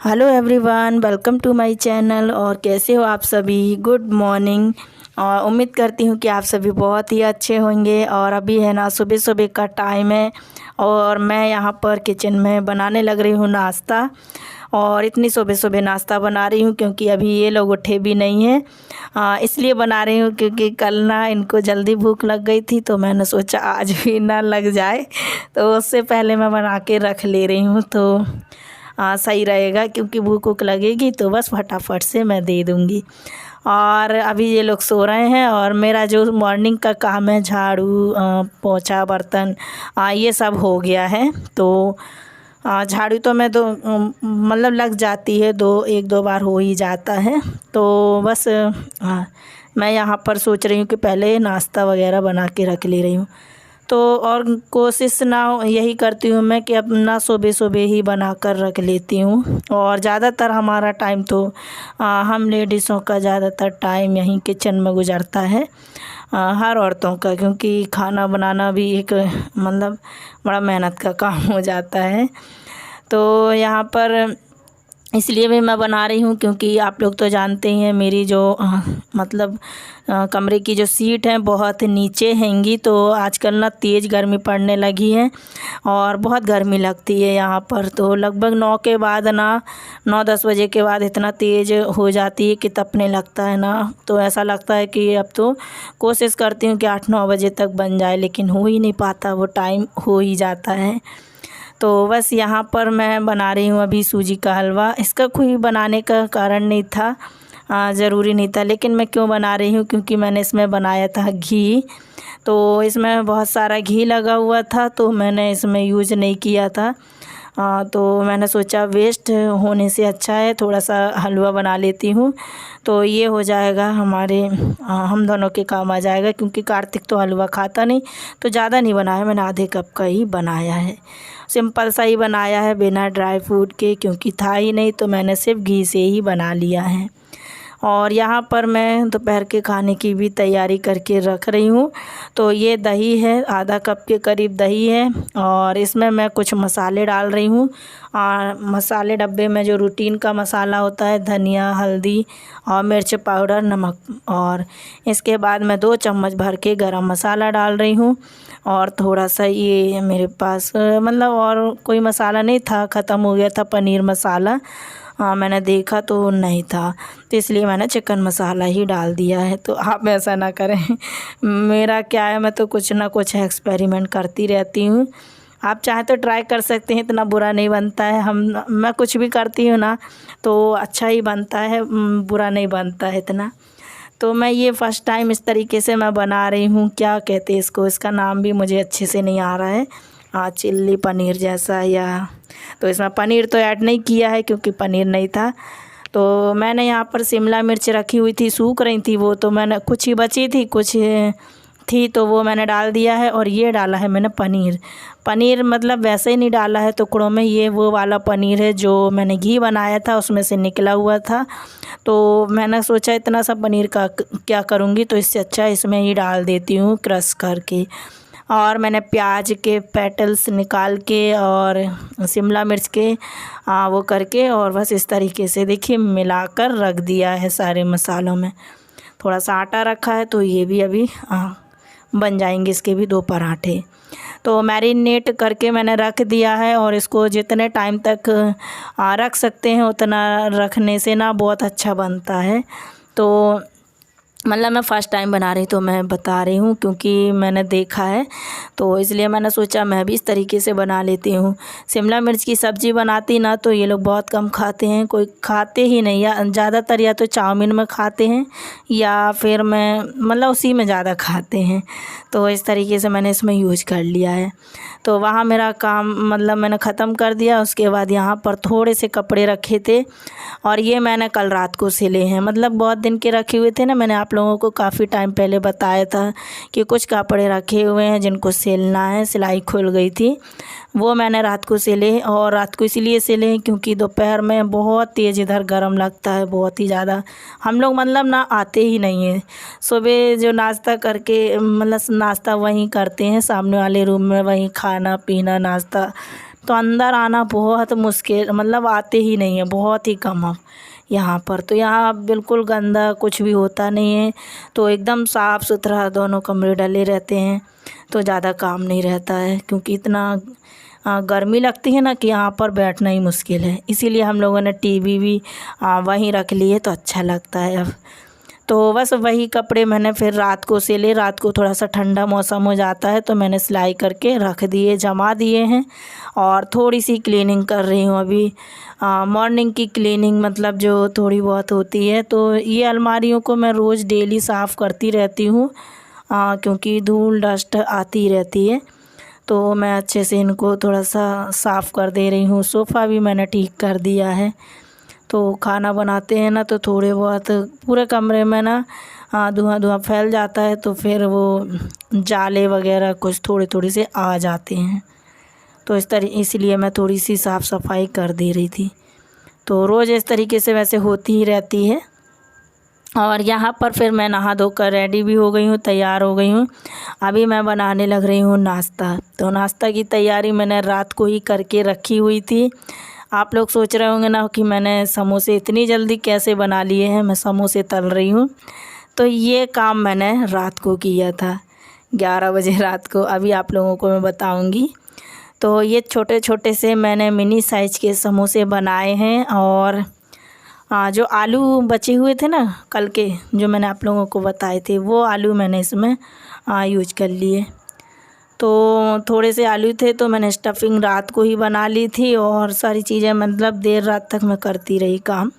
Hello everyone, welcome to my channel. और कैसे हो आप सभी? Good morning. और उम्मीद करती हूँ कि आप सभी बहुत ही अच्छे होंगे। और अभी है ना सुबह सुबह का टाइम है और मैं यहाँ पर किचन में बनाने लग रही हूँ नाश्ता। और इतनी सुबह सुबह नाश्ता बना रही हूँ क्योंकि अभी ये लोग उठे भी नहीं हैं। इसलिए बना रही हूँ क्योंकि कल ना इनको जल्दी भूख लग गई थी, तो मैंने सोचा आज भी ना लग जाए, तो उससे पहले मैं बना के रख ले रही हूँ। तो सही रहेगा क्योंकि भूख वूख लगेगी तो बस फटाफट से मैं दे दूँगी। और अभी ये लोग सो रहे हैं और मेरा जो मॉर्निंग का काम है, झाड़ू पोछा बर्तन ये सब हो गया है। तो झाड़ू तो मैं दो मतलब लग जाती है, एक दो बार हो ही जाता है। तो बस मैं यहाँ पर सोच रही हूँ कि पहले नाश्ता वगैरह बना के रख ले रही हूँ। तो और कोशिश ना यही करती हूँ मैं कि अपना सुबह सुबह ही बना कर रख लेती हूँ। और ज़्यादातर हमारा टाइम तो हम लेडीज़ों का ज़्यादातर टाइम यहीं किचन में गुजरता है, हर औरतों का, क्योंकि खाना बनाना भी एक मतलब बड़ा मेहनत का काम हो जाता है। तो यहाँ पर इसलिए भी मैं बना रही हूँ क्योंकि आप लोग तो जानते ही हैं मेरी जो मतलब कमरे की जो सीट है बहुत नीचे हैंगी। तो आजकल ना तेज़ गर्मी पड़ने लगी है और बहुत गर्मी लगती है यहाँ पर। तो लगभग 9 के बाद ना 9-10 बजे के बाद इतना तेज़ हो जाती है कि तपने लगता है ना। तो ऐसा लगता है कि अब तो कोशिश करती हूँ कि 8-9 बजे तक बन जाए, लेकिन हो ही नहीं पाता, वो टाइम हो ही जाता है। तो बस यहाँ पर मैं बना रही हूँ अभी सूजी का हलवा। इसका कोई बनाने का कारण नहीं था, ज़रूरी नहीं था, लेकिन मैं क्यों बना रही हूँ क्योंकि मैंने इसमें बनाया था घी। तो इसमें बहुत सारा घी लगा हुआ था, तो मैंने इसमें यूज़ नहीं किया था। तो मैंने सोचा वेस्ट होने से अच्छा है थोड़ा सा हलवा बना लेती हूँ, तो ये हो जाएगा हमारे हम दोनों के काम आ जाएगा। क्योंकि कार्तिक तो हलवा खाता नहीं, तो ज़्यादा नहीं बनाया, मैंने आधे कप का ही बनाया है। सिंपल सा ही बनाया है बिना ड्राई फ्रूट के, क्योंकि था ही नहीं, तो मैंने सिर्फ घी से ही बना लिया है। और यहाँ पर मैं दोपहर के खाने की भी तैयारी करके रख रही हूँ। तो ये दही है, आधा कप के करीब दही है और इसमें मैं कुछ मसाले डाल रही हूँ। और मसाले डब्बे में जो रूटीन का मसाला होता है, धनिया, हल्दी और मिर्च पाउडर, नमक। और इसके बाद मैं 2 चम्मच भर के गरम मसाला डाल रही हूँ। और थोड़ा सा ये मेरे पास मतलब और कोई मसाला नहीं था, ख़त्म हो गया था पनीर मसाला। मैंने देखा तो नहीं था, तो इसलिए मैंने चिकन मसाला ही डाल दिया है। तो आप ऐसा ना करें मेरा क्या है, मैं तो कुछ ना कुछ एक्सपेरिमेंट करती रहती हूँ। आप चाहें तो ट्राई कर सकते हैं, इतना बुरा नहीं बनता है। मैं कुछ भी करती हूँ ना तो अच्छा ही बनता है, बुरा नहीं बनता है इतना। तो मैं ये फ़र्स्ट टाइम इस तरीके से मैं बना रही हूँ, क्या कहते हैं इसको, इसका नाम भी मुझे अच्छे से नहीं आ रहा है, चिल्ली पनीर जैसा या। तो इसमें पनीर तो ऐड नहीं किया है क्योंकि पनीर नहीं था। तो मैंने यहाँ पर शिमला मिर्च रखी हुई थी, सूख रही थी वो, तो मैंने कुछ ही बची थी, कुछ थी तो वो मैंने डाल दिया है। और ये डाला है मैंने पनीर मतलब वैसे ही नहीं डाला है टुकड़ों में, ये वो वाला पनीर है जो मैंने घी बनाया था उसमें से निकला हुआ था। तो मैंने सोचा इतना सा पनीर का क्या करूँगी, तो इससे अच्छा इसमें ही डाल देती हूँ क्रश करके। और मैंने प्याज के पेटल्स निकाल के और शिमला मिर्च के वो करके और बस इस तरीके से देखिए मिलाकर रख दिया है सारे मसालों में। थोड़ा सा आटा रखा है, तो ये भी अभी बन जाएंगे इसके भी 2 पराठे। तो मैरिनेट करके मैंने रख दिया है और इसको जितने टाइम तक रख सकते हैं उतना रखने से ना बहुत अच्छा बनता है। तो मतलब मैं फ़र्स्ट टाइम बना रही, तो मैं बता रही हूँ क्योंकि मैंने देखा है, तो इसलिए मैंने सोचा मैं भी इस तरीके से बना लेती हूँ। शिमला मिर्च की सब्ज़ी बनाती ना तो ये लोग बहुत कम खाते हैं, कोई खाते ही नहीं, या ज़्यादातर या तो चाउमीन में खाते हैं या फिर मैं मतलब उसी में ज़्यादा खाते हैं। तो इस तरीके से मैंने इसमें यूज कर लिया है। तो वहाँ मेरा काम मतलब मैंने ख़त्म कर दिया। उसके बाद यहाँ पर थोड़े से कपड़े रखे थे और ये मैंने कल रात को सिले हैं, मतलब बहुत दिन के रखे हुए थे ना। मैंने आप लोगों को काफ़ी टाइम पहले बताया था कि कुछ कपड़े रखे हुए हैं जिनको सिलना है, सिलाई खुल गई थी, वो मैंने रात को सिले। और रात को इसलिए सिले क्योंकि दोपहर में बहुत तेज़ इधर गर्म लगता है, बहुत ही ज़्यादा। हम लोग मतलब ना आते ही नहीं हैं, सुबह जो नाश्ता करके मतलब नाश्ता वहीं करते हैं सामने वाले रूम में, वहीं खाना पीना नाश्ता तो अंदर आना बहुत मुश्किल, मतलब आते ही नहीं है, बहुत ही कम हम यहाँ पर। तो यहाँ बिल्कुल गंदा कुछ भी होता नहीं है, तो एकदम साफ़ सुथरा दोनों कमरे डले रहते हैं, तो ज़्यादा काम नहीं रहता है। क्योंकि इतना गर्मी लगती है ना कि यहाँ पर बैठना ही मुश्किल है, इसीलिए हम लोगों ने टीवी भी वहीं रख लिए, तो अच्छा लगता है अब। तो बस वही कपड़े मैंने फिर रात को सिले, रात को थोड़ा सा ठंडा मौसम हो जाता है तो मैंने सिलाई करके रख दिए, जमा दिए हैं। और थोड़ी सी क्लीनिंग कर रही हूँ अभी, मॉर्निंग की क्लीनिंग, मतलब जो थोड़ी बहुत होती है। तो ये अलमारियों को मैं रोज़ डेली साफ़ करती रहती हूँ, क्योंकि धूल डस्ट आती रहती है, तो मैं अच्छे से इनको थोड़ा सा साफ़ कर दे रही हूँ। सोफ़ा भी मैंने ठीक कर दिया है। तो खाना बनाते हैं ना, तो थोड़े बहुत पूरे कमरे में ना धुआं धुआं फैल जाता है, तो फिर वो जाले वगैरह कुछ थोड़े थोड़े से आ जाते हैं, तो इसलिए मैं थोड़ी सी साफ़ सफाई कर दे रही थी। तो रोज़ इस तरीके से वैसे होती ही रहती है। और यहाँ पर फिर मैं नहा धोकर रेडी भी हो गई हूँ, तैयार हो गई हूँ। अभी मैं बनाने लग रही हूँ नाश्ता। तो नाश्ता की तैयारी मैंने रात को ही करके रखी हुई थी। आप लोग सोच रहे होंगे ना कि मैंने समोसे इतनी जल्दी कैसे बना लिए हैं, मैं समोसे तल रही हूँ। तो ये काम मैंने रात को किया था, 11 बजे रात को, अभी आप लोगों को मैं बताऊँगी। तो ये छोटे छोटे से मैंने मिनी साइज़ के समोसे बनाए हैं। और जो आलू बचे हुए थे ना कल के, जो मैंने आप लोगों को बताए थे, वो आलू मैंने इसमें यूज कर लिए। तो थोड़े से आलू थे, तो मैंने स्टफिंग रात को ही बना ली थी, और सारी चीज़ें मतलब देर रात तक मैं करती रही काम,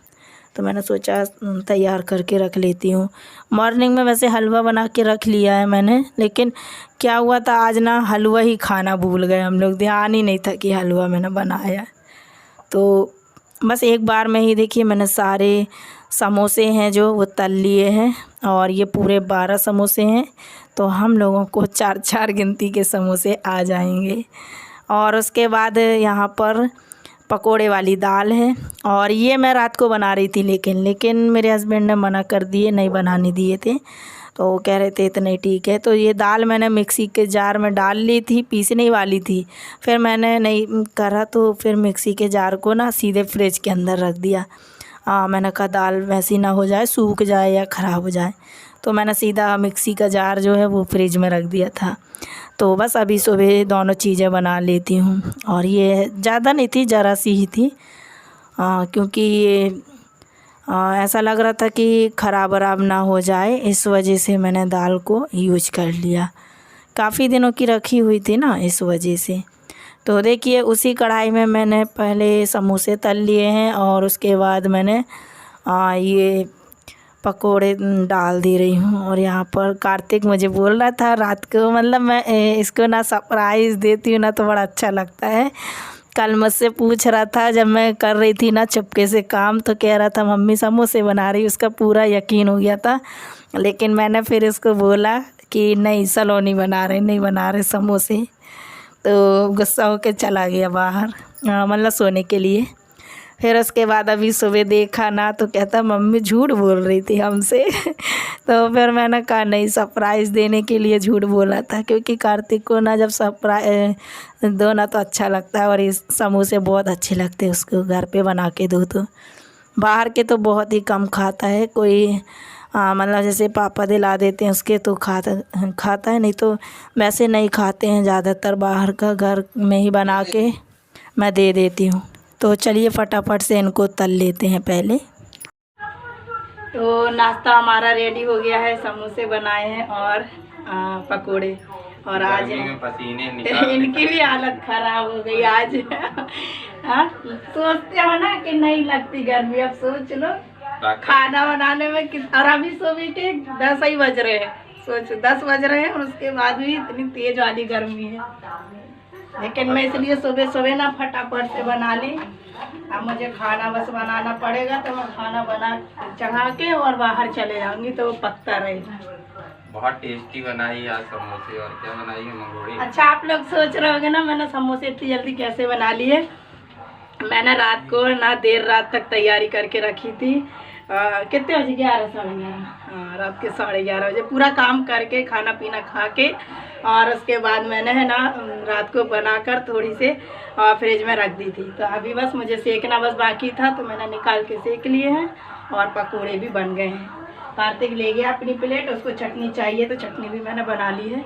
तो मैंने सोचा तैयार करके रख लेती हूँ। मॉर्निंग में वैसे हलवा बना के रख लिया है मैंने, लेकिन क्या हुआ था आज ना, हलवा ही खाना भूल गए हम लोग, ध्यान ही नहीं था कि हलवा मैंने बनाया। तो बस एक बार में ही देखिए मैंने सारे समोसे हैं जो वो तल लिए हैं, और ये पूरे 12 समोसे हैं, तो हम लोगों को 4-4 गिनती के समोसे आ जाएंगे। और उसके बाद यहाँ पर पकोड़े वाली दाल है, और ये मैं रात को बना रही थी, लेकिन मेरे हस्बैंड ने मना कर दिए, नहीं बनाने दिए थे, तो वो कह रहे थे इतना ही ठीक है। तो ये दाल मैंने मिक्सी के जार में डाल ली थी, पीसने वाली थी, फिर मैंने नहीं करा, तो फिर मिक्सी के जार को ना सीधे फ्रिज के अंदर रख दिया। मैंने कहा दाल वैसी ना हो जाए, सूख जाए या ख़राब हो जाए, तो मैंने सीधा मिक्सी का जार जो है वो फ्रिज में रख दिया था। तो बस अभी सुबह दोनों चीज़ें बना लेती हूँ। और ये ज़्यादा नहीं थी, ज़रा सी ही थी, क्योंकि ये ऐसा लग रहा था कि ख़राब वराब ना हो जाए, इस वजह से मैंने दाल को यूज कर लिया। काफ़ी दिनों की रखी हुई थी ना, इस वजह से। तो देखिए उसी कढ़ाई में मैंने पहले समोसे तल लिए हैं, और उसके बाद मैंने ये पकोड़े डाल दे रही हूँ। और यहाँ पर कार्तिक मुझे बोल रहा था रात को, मतलब मैं इसको ना सरप्राइज़ देती हूँ ना तो बड़ा अच्छा लगता है। कल मुझसे पूछ रहा था, जब मैं कर रही थी ना चुपके से काम, तो कह रहा था मम्मी समोसे बना रही, उसका पूरा यकीन हो गया था। लेकिन मैंने फिर इसको बोला कि नहीं सलोनी बना रहे, नहीं बना रहे समोसे, तो गुस्सा होकर चला गया बाहर, मतलब सोने के लिए। फिर उसके बाद अभी सुबह देखा ना, तो कहता मम्मी झूठ बोल रही थी हमसे। तो फिर मैंने कहा नहीं, सरप्राइज़ देने के लिए झूठ बोला था, क्योंकि कार्तिक को ना जब सरप्राइज़ दो ना तो अच्छा लगता है, और ये समोसे बहुत अच्छे लगते हैं उसको घर पे बना के दो तो। बाहर के तो बहुत ही कम खाता है कोई, मतलब जैसे पापा दिला देते हैं उसके तो खाता है, नहीं तो वैसे नहीं खाते हैं ज़्यादातर, बाहर का घर में ही बना के मैं दे देती हूँ। तो चलिए फटाफट से इनको तल लेते हैं पहले। तो नाश्ता हमारा रेडी हो गया है, समोसे बनाए हैं और पकोड़े, और आज इनकी भी हालत खराब हो गई आज। हाँ सोचते हो ना कि नहीं लगती गर्मी, अब सोच लो खाना बनाने में और अभी सुबह के 10 ही बज रहे हैं, सोच 10 बज रहे हैं, और उसके बाद भी इतनी तेज वाली गर्मी है। लेकिन मैं इसलिए सुबह सुबह ना फटाफट से बना ली। अब मुझे खाना बस बनाना पड़ेगा, तो मैं खाना बना चढ़ा के और बाहर चले जाऊंगी, तो वो पकता रहेगा। बहुत टेस्टी बनाई आज समोसे। और क्या बनाई है? मंगोड़ी। अच्छा आप लोग सोच रहे होंगे ना मैंने समोसे इतनी जल्दी कैसे बना लिए। मैंने रात को ना देर रात तक तैयारी करके रखी थी, कितने बजे? 11, साढ़े 11। हाँ, रात के 11:30 बजे पूरा काम करके खाना पीना खा के और उसके बाद मैंने है ना रात को बनाकर थोड़ी से फ्रिज में रख दी थी। तो अभी बस मुझे सेकना बस बाकी था, तो मैंने निकाल के सेक लिए हैं और पकौड़े भी बन गए हैं। कार्तिक ले गया अपनी प्लेट, उसको चटनी चाहिए तो चटनी भी मैंने बना ली है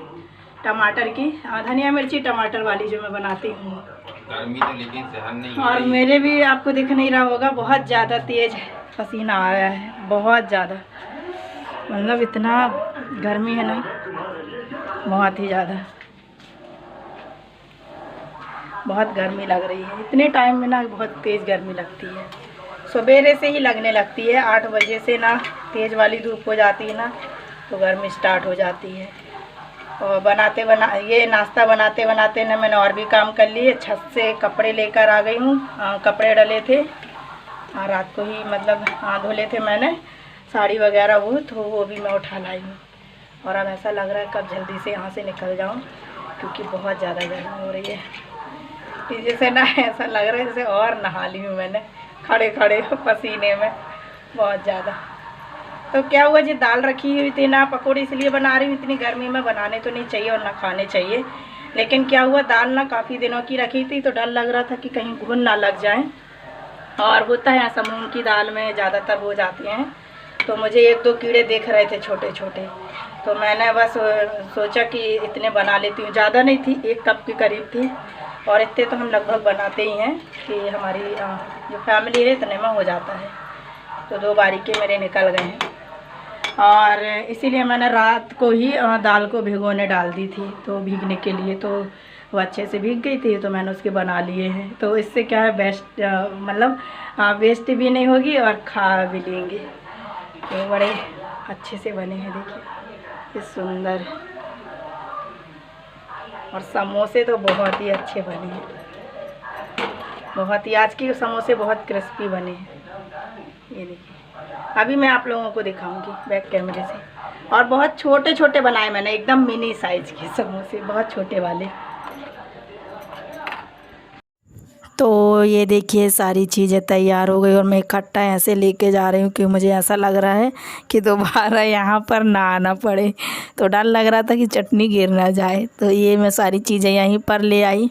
टमाटर की, धनिया मिर्ची टमाटर वाली जो मैं बनाती हूँ। गर्मी तो लेकिन सहन नहीं और मेरे भी आपको दिख नहीं रहा होगा, बहुत ज़्यादा तेज़ पसीना आ रहा है, बहुत ज़्यादा, मतलब इतना गर्मी है ना, बहुत ही ज़्यादा, बहुत गर्मी लग रही है। इतने टाइम में ना बहुत तेज़ गर्मी लगती है, सवेरे से ही लगने लगती है। 8 बजे से ना तेज़ वाली धूप हो जाती है ना, तो गर्मी स्टार्ट हो जाती है। और ये नाश्ता बनाते बनाते ना मैंने और भी काम कर लिए। छत से कपड़े लेकर आ गई हूँ, कपड़े डले थे रात को ही, मतलब धोले थे मैंने, साड़ी वगैरह वो भी मैं उठा लाई हूँ। और अब ऐसा लग रहा है कब जल्दी से यहाँ से निकल जाऊँ, क्योंकि बहुत ज़्यादा गर्मी हो रही है। जैसे ना ऐसा लग रहा है जैसे और नहा ली हूँ मैंने खड़े खड़े पसीने में, बहुत ज़्यादा। तो क्या हुआ जी, दाल रखी हुई थी ना, पकौड़ी इसलिए बना रही हूँ, इतनी गर्मी में बनाने तो नहीं चाहिए और ना खाने चाहिए, लेकिन क्या हुआ दाल ना काफ़ी दिनों की रखी थी, तो डर लग रहा था कि कहीं घुन ना लग जाए। और होता है ऐसा, मूंग की दाल में ज़्यादातर हो जाते हैं, तो मुझे 1-2 कीड़े दिख रहे थे छोटे छोटे, तो मैंने बस सोचा कि इतने बना लेती हूँ। ज़्यादा नहीं थी, 1 कप के करीब थी, और इतने तो हम लगभग बनाते ही हैं कि हमारी जो फैमिली है इतने में हो जाता है। तो 2 बारी के मेरे निकल गए हैं, और इसीलिए मैंने रात को ही दाल को भिगोने डाल दी थी, तो भीगने के लिए, तो वो अच्छे से भीग गई थी, तो मैंने उसके बना लिए हैं। तो इससे क्या है, बेस्ट मतलब वेस्ट भी नहीं होगी और खा भी लेंगे। तो बड़े अच्छे से बने हैं, देखिए ये सुंदर, और समोसे तो बहुत ही अच्छे बने हैं, बहुत ही, आज के समोसे बहुत क्रिस्पी बने हैं। ये देखिए, अभी मैं आप लोगों को दिखाऊंगी बैक कैमरे से। और बहुत छोटे छोटे बनाए मैंने, एकदम मिनी साइज के समोसे, बहुत छोटे वाले। तो ये देखिए सारी चीज़ें तैयार हो गई, और मैं इकट्ठा ऐसे लेके जा रही हूँ कि मुझे ऐसा लग रहा है कि दोबारा यहाँ पर ना आना पड़े। तो डर लग रहा था कि चटनी गिर ना जाए, तो ये मैं सारी चीज़ें यहीं पर ले आई।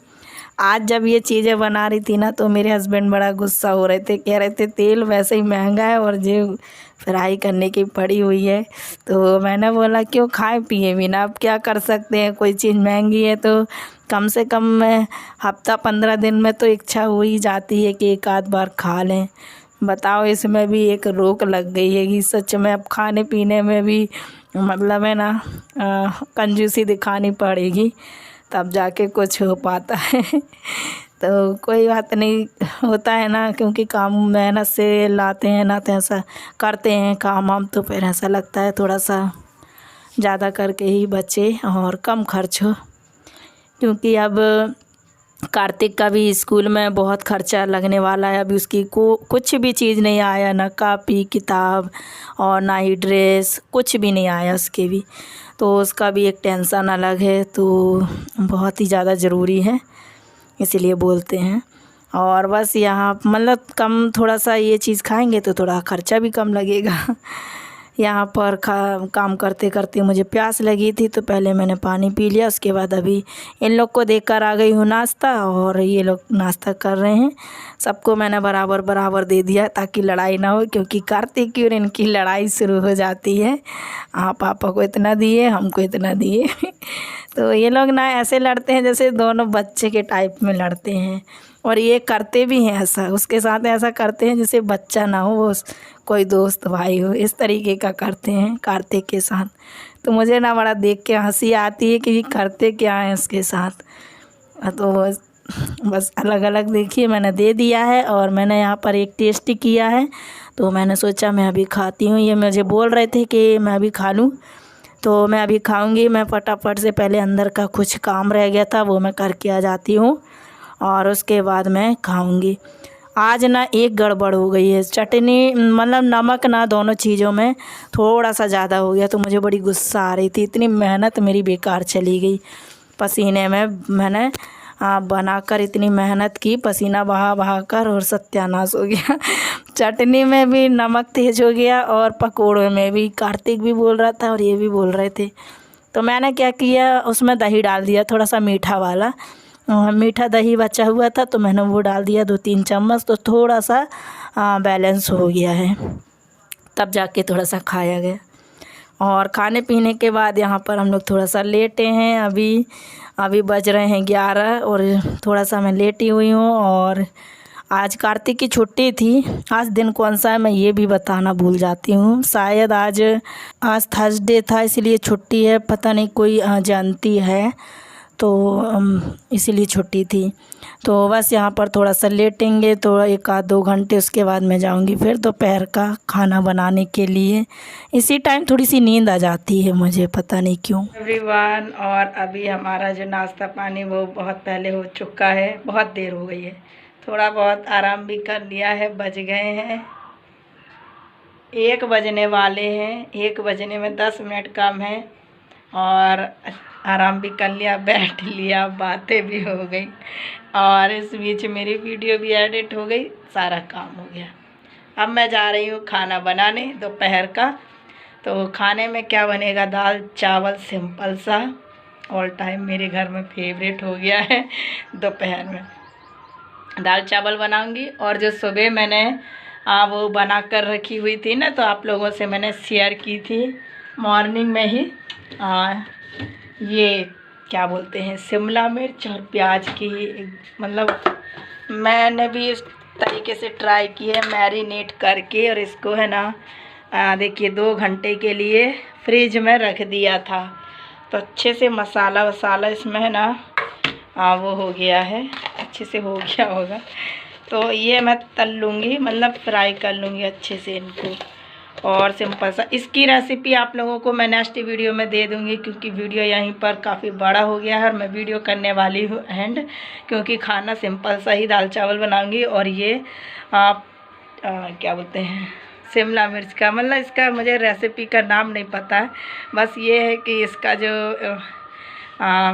आज जब ये चीज़ें बना रही थी ना, तो मेरे हस्बैंड बड़ा गुस्सा हो रहे थे, कह रहे थे तेल वैसे ही महंगा है और जो फ्राई करने की पड़ी हुई है। तो मैंने बोला क्यों खाए पिए बिना, अब क्या कर सकते हैं, कोई चीज़ महंगी है तो कम से कम हफ्ता 15 दिन में तो इच्छा हो ही जाती है कि एक आध बार खा लें। बताओ, इसमें भी एक रोक लग गई है कि सच में अब खाने पीने में भी मतलब है ना कंजूसी दिखानी पड़ेगी, तब जाके कुछ हो पाता है। तो कोई बात नहीं, होता है ना, क्योंकि काम मेहनत से लाते हैं ना, तो ऐसा करते हैं काम हम, तो फिर ऐसा लगता है थोड़ा सा ज़्यादा करके ही बचे और कम खर्च हो। क्योंकि अब कार्तिक का भी स्कूल में बहुत खर्चा लगने वाला है। अभी उसकी कुछ भी चीज़ नहीं आया, ना कापी किताब और ना ही ड्रेस, कुछ भी नहीं आया उसके भी, तो उसका भी एक टेंशन अलग है। तो बहुत ही ज़्यादा ज़रूरी है, इसीलिए बोलते हैं। और बस यहाँ मतलब कम थोड़ा सा ये चीज़ खाएंगे तो थोड़ा खर्चा भी कम लगेगा। यहाँ पर काम करते करते मुझे प्यास लगी थी, तो पहले मैंने पानी पी लिया, उसके बाद अभी इन लोग को देखकर आ गई हूँ नाश्ता, और ये लोग नाश्ता कर रहे हैं। सबको मैंने बराबर बराबर दे दिया ताकि लड़ाई ना हो, क्योंकि कार्तिक की और इनकी लड़ाई शुरू हो जाती है, पापा को इतना दिए, हमको इतना दिए। तो ये लोग ना ऐसे लड़ते हैं जैसे दोनों बच्चे के टाइप में लड़ते हैं, और ये करते भी हैं ऐसा, उसके साथ ऐसा करते हैं जैसे बच्चा ना हो, वो कोई दोस्त भाई हो, इस तरीके का करते हैं कार्तिक के साथ। तो मुझे ना बड़ा देख के हंसी आती है कि ये करते क्या है उसके साथ। तो बस अलग अलग देखिए मैंने दे दिया है, और मैंने यहाँ पर एक टेस्ट किया है, तो मैंने सोचा मैं अभी खाती हूँ। ये मुझे बोल रहे थे कि मैं अभी खा लूँ, तो मैं अभी खाऊंगी। मैं फटाफट से पहले अंदर का कुछ काम रह गया था वो मैं करके आ जाती हूँ, और उसके बाद मैं खाऊंगी। आज ना एक गड़बड़ हो गई है, चटनी मतलब नमक ना दोनों चीज़ों में थोड़ा सा ज़्यादा हो गया, तो मुझे बड़ी गुस्सा आ रही थी। इतनी मेहनत मेरी बेकार चली गई, पसीने में मैंने बनाकर इतनी मेहनत की, पसीना बहा बहा कर, और सत्यानाश हो गया। चटनी में भी नमक तेज हो गया और पकोड़ों में भी। कार्तिक भी बोल रहा था और ये भी बोल रहे थे। तो मैंने क्या किया, उसमें दही डाल दिया, थोड़ा सा मीठा वाला। मीठा दही बचा हुआ था तो मैंने वो डाल दिया 2-3 चम्मच, तो थोड़ा सा बैलेंस हो गया है, तब जाके थोड़ा सा खाया गया। और खाने पीने के बाद यहाँ पर हम लोग थोड़ा सा लेटे हैं। अभी बज रहे हैं 11 और थोड़ा सा मैं लेटी हुई हूँ। और आज कार्तिक की छुट्टी थी। आज दिन कौन सा है मैं ये भी बताना भूल जाती हूँ। शायद आज थर्सडे था, इसलिए छुट्टी है। पता नहीं, कोई जानती है तो इसीलिए छुट्टी थी। तो बस यहाँ पर थोड़ा सा लेटेंगे तो 1-2 घंटे, उसके बाद मैं जाऊँगी फिर दोपहर का खाना बनाने के लिए। इसी टाइम थोड़ी सी नींद आ जाती है मुझे, पता नहीं क्यों। एवरीवन, और अभी हमारा जो नाश्ता पानी वो बहुत पहले हो चुका है, बहुत देर हो गई है। थोड़ा बहुत आराम भी कर लिया है। बज गए हैं 1 बजने वाले हैं। 1 बजने में 10 मिनट कम है और आराम भी कर लिया, बैठ लिया, बातें भी हो गई और इस बीच मेरी वीडियो भी एडिट हो गई, सारा काम हो गया। अब मैं जा रही हूँ खाना बनाने दोपहर का। तो खाने में क्या बनेगा, दाल चावल, सिंपल सा, ऑल टाइम मेरे घर में फेवरेट हो गया है। दोपहर में दाल चावल बनाऊंगी। और जो सुबह मैंने वो बना कर रखी हुई थी ना, तो आप लोगों से मैंने शेयर की थी मॉर्निंग में ही। ये क्या बोलते हैं, शिमला मिर्च और प्याज की, मतलब मैंने भी इस तरीके से ट्राई की है मैरिनेट करके। और इसको है ना देखिए 2 घंटे के लिए फ्रिज में रख दिया था। तो अच्छे से मसाला वसाला इसमें है ना वो हो गया है, अच्छे से हो गया होगा। तो ये मैं तल लूँगी, मतलब फ्राई कर लूँगी अच्छे से इनको। और सिंपल सा इसकी रेसिपी आप लोगों को मैं नेक्स्ट वीडियो में दे दूँगी, क्योंकि वीडियो यहीं पर काफ़ी बड़ा हो गया है और मैं वीडियो करने वाली हूँ एंड, क्योंकि खाना सिंपल सा ही दाल चावल बनाऊँगी। और ये आप क्या बोलते हैं, शिमला मिर्च का, मतलब इसका मुझे रेसिपी का नाम नहीं पता है। बस ये है कि इसका जो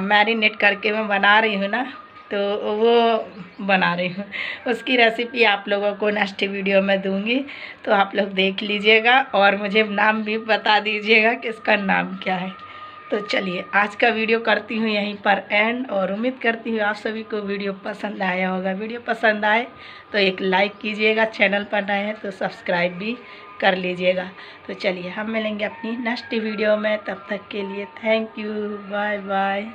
मैरिनेट करके मैं बना रही हूँ ना, तो वो बना रही हूँ। उसकी रेसिपी आप लोगों को नेक्स्ट वीडियो में दूंगी, तो आप लोग देख लीजिएगा और मुझे नाम भी बता दीजिएगा कि इसका नाम क्या है। तो चलिए आज का वीडियो करती हूँ यहीं पर एंड, और उम्मीद करती हूँ आप सभी को वीडियो पसंद आया होगा। वीडियो पसंद आए तो एक लाइक कीजिएगा, चैनल पर नए हैं तो सब्सक्राइब भी कर लीजिएगा। तो चलिए हम मिलेंगे अपनी नेक्स्ट वीडियो में, तब तक के लिए थैंक यू, बाय बाय।